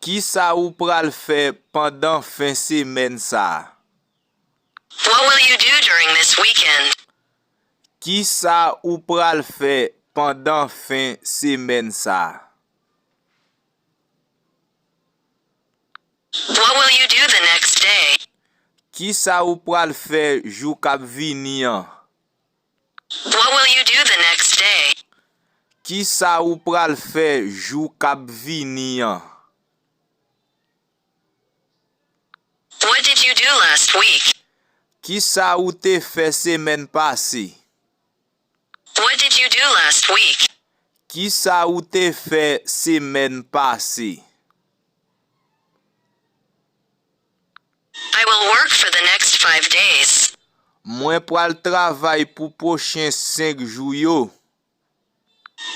Ki sa ou pral fè pendant fin semaine sa? What will you do during this weekend? Ki sa ou pral fè pendant fin semaine sa? What will you do the next day? Ki sa ou pral fè jou kap vini an? What will you do the next day? Ki sa ou pral fè jou kap vini an? What did you do last week? Ki sa ou te fè semaine passé? What did you do last week? Ki sa ou te fè semaine passé? I will work for the next 5 days. Mwen pral travay pou prochain 5 jou yo.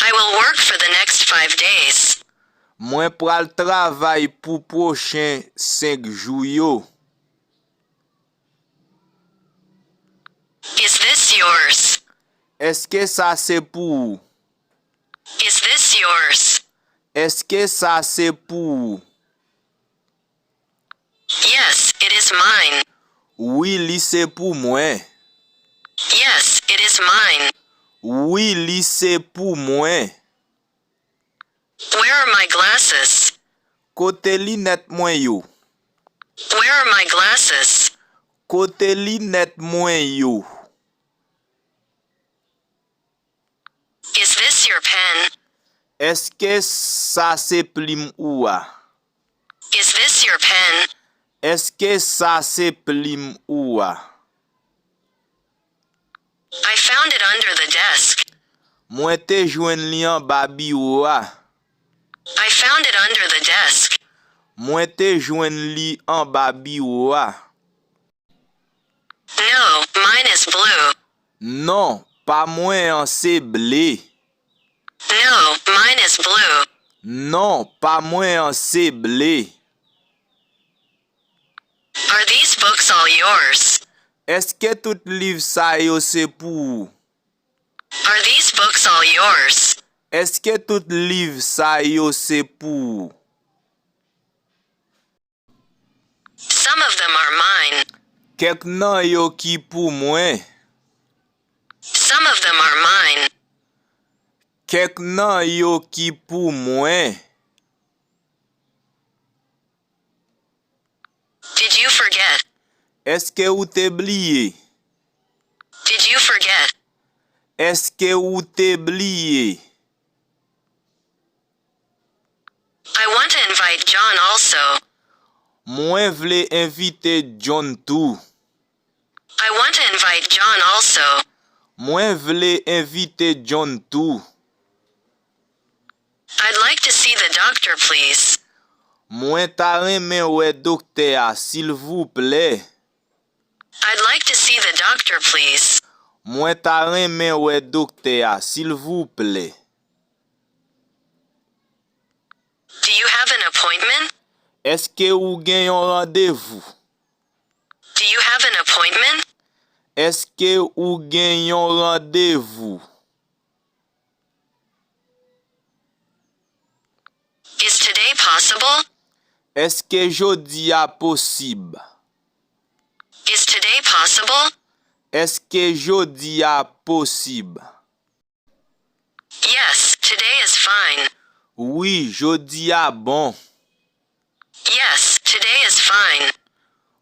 I will work for the next 5 days. Mwen pral travay pou prochain 5 jou yo. Is this yours? Eske sa se pou ou? Is this yours? Eske sa se pou ou? Yes, it is mine. Oui, li se pou mwen. Yes, it is mine. Oui, li se pou mwen. Where are my glasses? Kote linet mwen yo. Where are my glasses? Kote linet mwen yo. Is this your pen? Eske sa se plim ou a? Is this your pen? Eske sa se plim ou a? I found it under the desk. Mwen te jwen li an ba biro a. I found it under the desk. Mwen te jwen li an ba biro a. No, mine is blue. Non, pa mwen an se ble. No, mine is blue. Non, pa mwen an se ble. Are these books all yours? Eske tout liv sa yo se pou ou? Are these books all yours? Eske tout liv sa yo se pou ou? Some of them are mine. Kek nan yo ki pou mwen. Some of them are mine. Kek nan yo ki pou mwen. Did you forget? Eske ou te bliye? Did you forget? Eske ou te bliye? I want to invite John also. Mwen vle invite John tou. I want to invite John also. Mwen vle invite John tou. I'd like to see the doctor, please. Mwen ta remen wè dokte a, s'il vous plaît. I'd like to see the doctor, please. Mwen ta remen wè dokte a, s'il vous plaît. Do you have an appointment? Eske ou gen yon randevou? Do you have an appointment? Eske ou gen yon randevou? Is today possible? Eske jodi a posib? Is today possible? Eske jodi a posib? Yes, today is fine. Oui, jodi a bon. Yes, today is fine.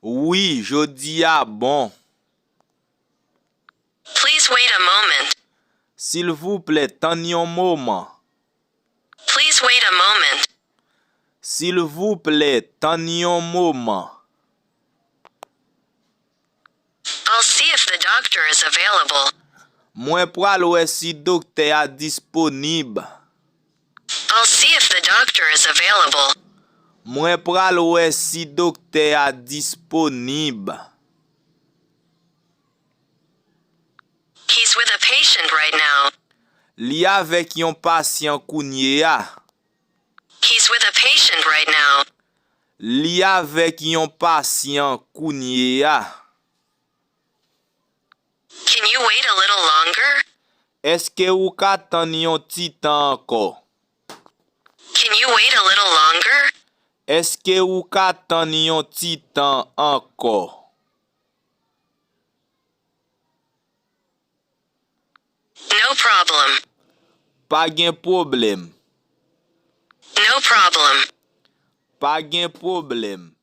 Oui, jodi a bon. Please wait a moment. S'il vous plaît, tan yon moment. Please wait a moment. S'il vous plaît, tan yon moment. I'll see if the doctor is available. Mwen pral wè si dokte a disponib. I'll see if the doctor is available. Mwen pral wè si dokte a disponib. He's with a patient right now. Li avek yon pasyen kounye a. He's with a patient right now. Li avek yon pasyen kounye a. Can you wait a little longer? Eske ou ka tan yon titan anko? Can you wait a little longer? Eske ou ka tan yon ti tan anko? No problem. Pa gen problem. No problem. Pa gen problem.